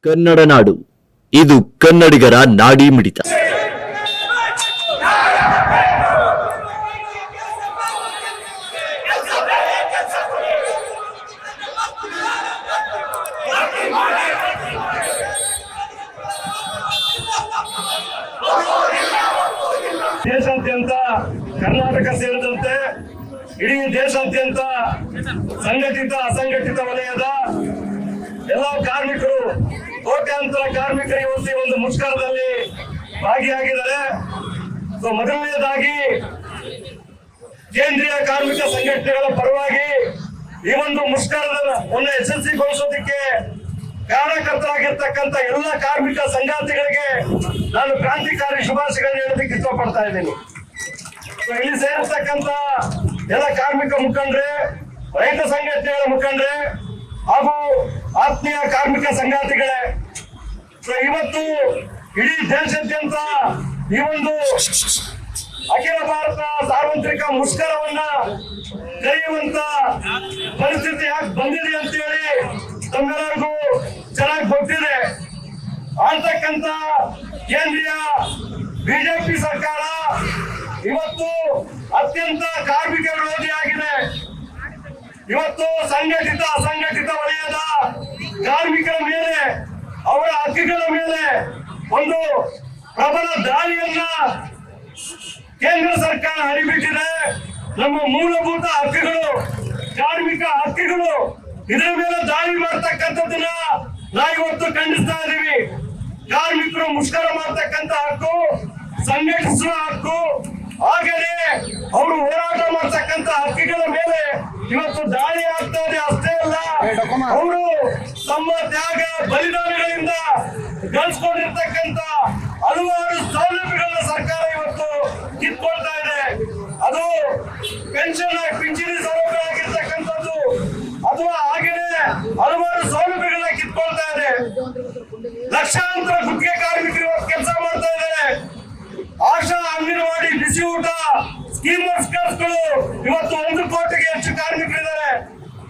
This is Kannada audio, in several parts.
ಕನ್ನಡ ನಾಡು, ಇದು ಕನ್ನಡಿಗರ ನಾಡಿ ಮಿಡಿತ. ದೇಶಾದ್ಯಂತ ಕರ್ನಾಟಕ ಸೇರಿದಂತೆ ಇಡೀ ದೇಶಾದ್ಯಂತ ಸಂಘಟಿತ ಅಸಂಘಟಿತ ವಲಯದ ಎಲ್ಲ ಕಾರ್ಮಿಕರು, ಕೋಟ್ಯಾಂತರ ಕಾರ್ಮಿಕರು ಇವತ್ತು ಈ ಒಂದು ಮುಷ್ಕರದಲ್ಲಿ ಭಾಗಿಯಾಗಿದ್ದಾರೆ. ಮೊದಲನೇದಾಗಿ ಕೇಂದ್ರೀಯ ಕಾರ್ಮಿಕ ಸಂಘಟನೆಗಳ ಪರವಾಗಿ ಈ ಒಂದು ಮುಷ್ಕರದ ಒಂದು ಯಶಸ್ವಿಗೊಳಿಸೋದಕ್ಕೆ ಕಾರಣಕರ್ತರಾಗಿರ್ತಕ್ಕಂಥ ಎಲ್ಲ ಕಾರ್ಮಿಕ ಸಂಗಾತಿಗಳಿಗೆ ನಾನು ಕ್ರಾಂತಿಕಾರಿ ಶುಭಾಶಯಗಳನ್ನು ಹೇಳೋದಕ್ಕೆ ಇಷ್ಟಪಡ್ತಾ ಇದ್ದೀನಿ. ಇಲ್ಲಿ ಸೇರಿರ್ತಕ್ಕಂಥ ಎಲ್ಲ ಕಾರ್ಮಿಕ ಮುಖಂಡ್ರೆ, ರೈತ ಸಂಘಟನೆಗಳ ಮುಖಂಡ್ರೆ ಹಾಗೂ ಆತ್ಮೀಯ ಕಾರ್ಮಿಕ ಸಂಗಾತಿಗಳೇ, ಇವತ್ತು ಇಡೀ ದೇಶಾದ್ಯಂತ ಈ ಒಂದು ಅಖಿಲ ಭಾರತ ಸಾರ್ವತ್ರಿಕ ಮುಷ್ಕರವನ್ನ ಕರೆಯುವಂತ ಪರಿಸ್ಥಿತಿ ಯಾಕೆ ಬಂದಿದೆ ಅಂತ ಹೇಳಿ ತಮ್ಮೆಲ್ಲರಿಗೂ ಚೆನ್ನಾಗಿ ಗೊತ್ತಿದೆ. ಅಂತಕ್ಕಂತ ಕೇಂದ್ರೀಯ ಬಿಜೆಪಿ ಸರ್ಕಾರ ಇವತ್ತು ಅತ್ಯಂತ ಕಾರ್ಮಿಕ ವಿರೋಧಿಯಾಗಿದೆ. ಇವತ್ತು ಸಂಘಟಿತ ಅಸಂಘಟಿತ ವಲಯದ ಕಾರ್ಮಿಕರ ಮೇಲೆ, ಅವರ ಹಕ್ಕುಗಳ ಮೇಲೆ ಒಂದು ಪ್ರಬಲ ದಾಳಿಯನ್ನ ಕೇಂದ್ರ ಸರ್ಕಾರ ಹರಿಬಿಟ್ಟಿದೆ. ನಮ್ಮ ಮೂಲಭೂತ ಹಕ್ಕುಗಳು, ಕಾರ್ಮಿಕ ಹಕ್ಕುಗಳು, ಇದರ ಮೇಲೆ ದಾಳಿ ಮಾಡ್ತಕ್ಕಂಥದ್ದನ್ನ ನಾವಿವತ್ತು ಖಂಡಿಸ್ತಾ ಇದ್ದೀವಿ. ಕಾರ್ಮಿಕರು ಮುಷ್ಕರ ಮಾಡ್ತಕ್ಕಂಥ ಹಕ್ಕು, ಸಂಘಟಿಸುವ ಹಕ್ಕು, ಹಾಗೆಯೇ ಅವರು ಹೋರಾಟ ಮಾಡ್ತಕ್ಕಂಥ ಹಕ್ಕುಗಳ ಮೇಲೆ ಇವತ್ತು ದಾಳಿ ಆಗ್ತಾ ಇದೆ. ಅಷ್ಟೇ ಅಲ್ಲ, ಅವರು ತಮ್ಮ ತ್ಯಾಗ ಬಲಿದಾನಗಳಿಂದ ಗಳಿಸ್ಕೊಂಡಿರ್ತಕ್ಕಂಥ ಹಲವಾರು ಸೌಲಭ್ಯಗಳನ್ನ ಸರ್ಕಾರ ಇವತ್ತು ಕಿತ್ಕೊಳ್ತಾ ಇದೆ. ಅದು ಪಿಂಚಣಿ ಸೌಲಭ್ಯ ಆಗಿರ್ತಕ್ಕಂಥದ್ದು, ಅಥವಾ ಹಾಗೆಯೇ ಹಲವಾರು ಸೌಲಭ್ಯಗಳನ್ನ ಕಿತ್ಕೊಳ್ತಾ ಇದೆ. ಲಕ್ಷಾಂತರ ಗುತ್ತಿಗೆ ಕಾರ್ಮಿಕರು ಇವತ್ತು ಕೆಲಸ ಮಾಡ್ತಾ ಇದ್ದಾರೆ. ಆಶಾ, ಅಂಗನವಾಡಿ, ಬಿಸಿ ಊಟ, ಸ್ಕೀಮರ್ಸ್ಗಳು ಇವತ್ತು 1 ಕೋಟಿಗೆ ಹೆಚ್ಚು ಕಾರ್ಮಿಕರಿದ್ದಾರೆ.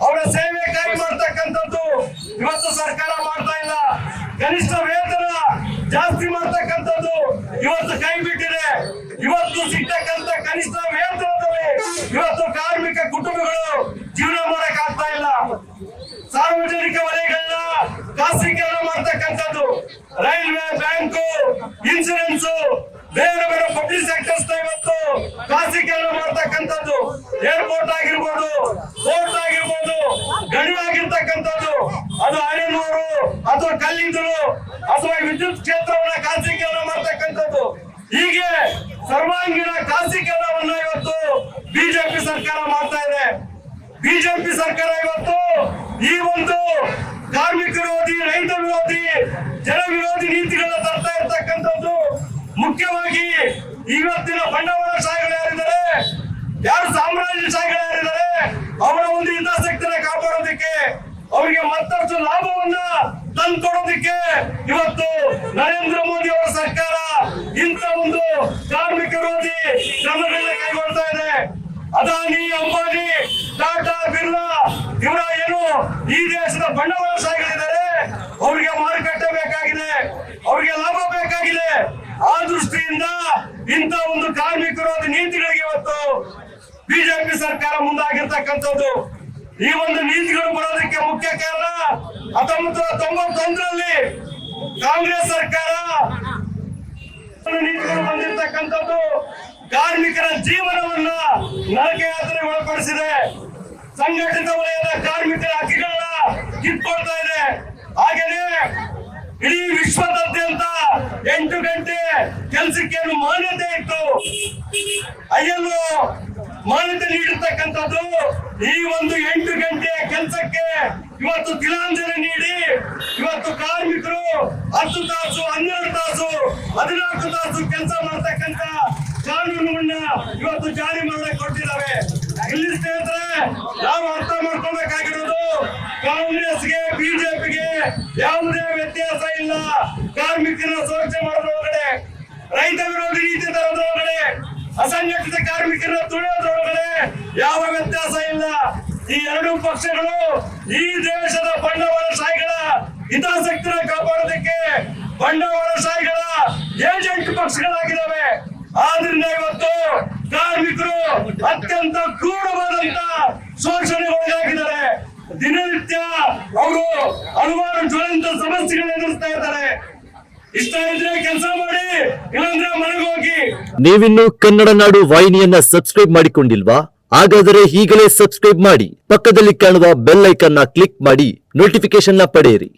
ಅವರ ಸೇವೆ ಕೈ ಮಾಡ್ತಕ್ಕಂಥದ್ದು ಇವತ್ತು ಸರ್ಕಾರ ಮಾಡ್ತಾ ಇಲ್ಲ. ಕನಿಷ್ಠ ವೇತನ ಜಾಸ್ತಿ ಮಾಡ್ತಕ್ಕಂಥದ್ದು ಇವತ್ತು ಕೈ ಬಿಟ್ಟಿದೆ. ಇವತ್ತು ಸಿಗ್ತಕ್ಕಂಥ ಕನಿಷ್ಠ ವೇತನದಲ್ಲಿ ಇವತ್ತು ಕಾರ್ಮಿಕ ಕುಟುಂಬಗಳು ಜೀವನ ಮಾಡಕ್ ಆಗ್ತಾ ಇಲ್ಲ. ಸಾರ್ವಜನಿಕ ವಲಯಗಳನ್ನ ಖಾಸಗೀಕರಣ ಮಾಡ್ತಕ್ಕಂಥದ್ದು, ರೈಲ್ವೆ, ಬ್ಯಾಂಕು, ಇನ್ಸೂರೆನ್ಸ್, ಬೇರೆ ಬೇರೆ ಪಬ್ಲಿಕ್ ಸೆಕ್ಟರ್ಸ್ ಇವತ್ತು ಖಾಸಗೀಕರಣ ಮಾಡ್ತಕ್ಕಂಥದ್ದು, ಏರ್ಪೋರ್ಟ್ ಆಗಿರ್ಬೋದು, ಪೋರ್ಟ್ ಆಗಿರ್ಬೋದು, ಗಣಿ ಆಗಿರ್ತಕ್ಕಂಥದ್ದು, ಅದು ಅಣೆನೂರು ಅಥವಾ ಕಲ್ಲಿದ್ದಲು ಅಥವಾ ವಿದ್ಯುತ್ ಕ್ಷೇತ್ರವನ್ನ ಖಾಸಗೀಕರಣ ಮಾಡ್ತಕ್ಕಂಥದ್ದು, ಹೀಗೆ ಸರ್ವಾಂಗೀಣ ಖಾಸಗೀಕರಣವನ್ನ ಇವತ್ತು ಬಿಜೆಪಿ ಸರ್ಕಾರ ಮಾಡ್ತಾ ಇದೆ. ಬಿಜೆಪಿ ಸರ್ಕಾರ ಇವತ್ತು ಈ ಒಂದು ಕಾರ್ಮಿಕ ವಿರೋಧಿ, ರೈತ ವಿರೋಧಿ, ಜನ ವಿರೋಧಿ ನೀತಿಗಳನ್ನ ತರ್ತಾ ಇರ್ತಕ್ಕಂಥದ್ದು. ಮುಖ್ಯವಾಗಿ ಇವತ್ತಿನ ಬಂಡವಾಳಶಾಹಿಗಳು ಯಾರಿದ್ದಾರೆ, ಯಾರು ಸಾಮ್ರಾಜ್ಯಶಾಹಿಗಳು ಯಾರಿದ್ದಾರೆ, ಅವರ ಒಂದು ಹಿತಾಸಕ್ತಿನ ಕಾಪಾಡೋದಕ್ಕೆ, ಅವರಿಗೆ ಮತ್ತಷ್ಟು ಲಾಭವನ್ನ ತಂದುಕೊಡೋದಕ್ಕೆ ಇವತ್ತು ನರೇಂದ್ರ ಮೋದಿ ಅವರ ಸರ್ಕಾರ ಇಂಥ ಒಂದು ಕಾರ್ಮಿಕ ವಿರೋಧಿ ಕ್ರಮಗಳನ್ನ ಕೈಗೊಳ್ತಾ ಇದೆ. ಅದಾನಿ, ಅಂಬಾನಿ, ಟಾಟಾ, ಬಿರ್ಲಾ ಇವರ ಏನು ಈ ದೇಶದ ಬಂಡವಾಳಶಾಹಿಗಳಿದ್ದಾರೆ, ಅವರಿಗೆ ಮಾರುಕಟ್ಟೆ ಬೇಕಾಗಿದೆ, ಅವರಿಗೆ ಲಾಭ ಬೇಕಾಗಿದೆ. ಆ ದೃಷ್ಟಿಯಿಂದ ಇಂಥ ಒಂದು ಕಾರ್ಮಿಕ ವಿರೋಧಿ ನೀತಿಗಳಿಗೆ ಇವತ್ತು ಬಿಜೆಪಿ ಸರ್ಕಾರ ಮುಂದಾಗಿರ್ತಕ್ಕಂಥದ್ದು. ಈ ಒಂದು ನೀತಿಗಳು ಬರೋದಕ್ಕೆ ಮುಖ್ಯ ಕಾರಣ 1991ರಲ್ಲಿ ಕಾಂಗ್ರೆಸ್ ಸರ್ಕಾರ ನೀತಿಗಳು ಬಂದಿರತಕ್ಕಂಥದ್ದು ಕಾರ್ಮಿಕರ ಜೀವನವನ್ನ ನರಕಯಾತನೆ ಒಳಪಡಿಸಿದೆ. ಸಂಘಟಿತ ವಲಯದ ಕಾರ್ಮಿಕರ ಹಕ್ಕುಗಳನ್ನ ಕಿತ್ಕೊಳ್ತಾ ಇದೆ. ಹಾಗೆಯೇ ಇಡೀ ವಿಶ್ವದಾದ್ಯಂತ 8 ಗಂಟೆ ಕೆಲಸಕ್ಕೆ ಮಾನ್ಯತೆ ಇತ್ತು, ILO ಮಾನ್ಯತೆ ನೀಡಿರ್ತಕ್ಕಂಥದ್ದು. ಈ ಒಂದು 8 ಗಂಟೆಯ ಕೆಲಸಕ್ಕೆ ಇವತ್ತು ತಿಲಾಂಜಲಿ ನೀಡಿ ಇವತ್ತು ಕಾರ್ಮಿಕರು 10 ತಾಸು, 12 ತಾಸು, 14 ತಾಸು ಕೆಲಸ ಮಾಡ್ತಕ್ಕಂಥ ಕಾನೂನನ್ನ ಇವತ್ತು ಜಾರಿ ಮಾಡಕ್ಕೆ ಕೊಟ್ಟಿದ್ದಾವೆ. ಇಲ್ಲಿ ಸ್ನೇಹಿತರೆ, ನಾವು ಅರ್ಥ ಮಾಡ್ಕೊಳ್ಬೇಕಾಗಿರೋದು, ಕಾಂಗ್ರೆಸ್ಗೆ, ಬಿಜೆಪಿಗೆ ಯಾವುದೇ ವ್ಯತ್ಯಾಸ ಇಲ್ಲ. ಕಾರ್ಮಿಕರ ಶೋಷಣೆ ಮಾಡೋದ್ರೊಳಗಡೆ, ರೈತ ವಿರೋಧಿ ನೀತಿ ತರೋದ್ರೊಳಗಡೆ, ಅಸಂಘಟಿತ ಕಾರ್ಮಿಕರನ್ನ ತುಳಿಯೋದ್ರೊಳಗಡೆ ಯಾವ ವ್ಯತ್ಯಾಸ ಇಲ್ಲ. ಈ ಎರಡೂ ಪಕ್ಷಗಳು ಈ ದೇಶದ ಬಂಡವಾಳಶಾಹಿಗಳ ಹಿತಾಸಕ್ತಿನ ಕಾಪಾಡೋದಕ್ಕೆ ಬಂಡವಾಳಶಾಹಿಗಳ ಏಜೆಂಟ್ ಪಕ್ಷಗಳಾಗಿದ್ದಾವೆ. ಆದ್ರಿಂದ ಇವತ್ತು ಕಾರ್ಮಿಕರು ಅತ್ಯಂತ ಕ್ರೂರವಾದಂತ ಶೋಷಣೆಗೊಳಗಾಗಿದ್ದಾರೆ. ದಿನನಿತ್ಯ ಅವರು ಹಲವಾರು ಜ್ವಲಂತ ಸಮಸ್ಯೆಗಳನ್ನು ಎದುರಿಸ್ತಾ ಇದ್ದಾರೆ. ಇಷ್ಟ ಇದ್ರೆ ಕೆಲಸ ಮಾಡಿ, ಇಲ್ಲಾಂದ್ರೆ ಮನೆಗೆ ಹೋಗಿ. ನೀವಿನ್ನು ಕನ್ನಡ ನಾಡು ವಾಹಿನಿಯನ್ನ ಸಬ್ಸ್ಕ್ರೈಬ್ ಮಾಡಿಕೊಂಡಿಲ್ವಾ? ಹಾಗಾದರೆ ಈಗಲೇ ಸಬ್ಸ್ಕ್ರೈಬ್ ಮಾಡಿ, ಪಕ್ಕದಲ್ಲಿ ಕಾಣುವ ಬೆಲ್ ಐಕಾನ್ ನ ಕ್ಲಿಕ್ ಮಾಡಿ ನೋಟಿಫಿಕೇಶನ್ ನ ಪಡೆಯಿರಿ.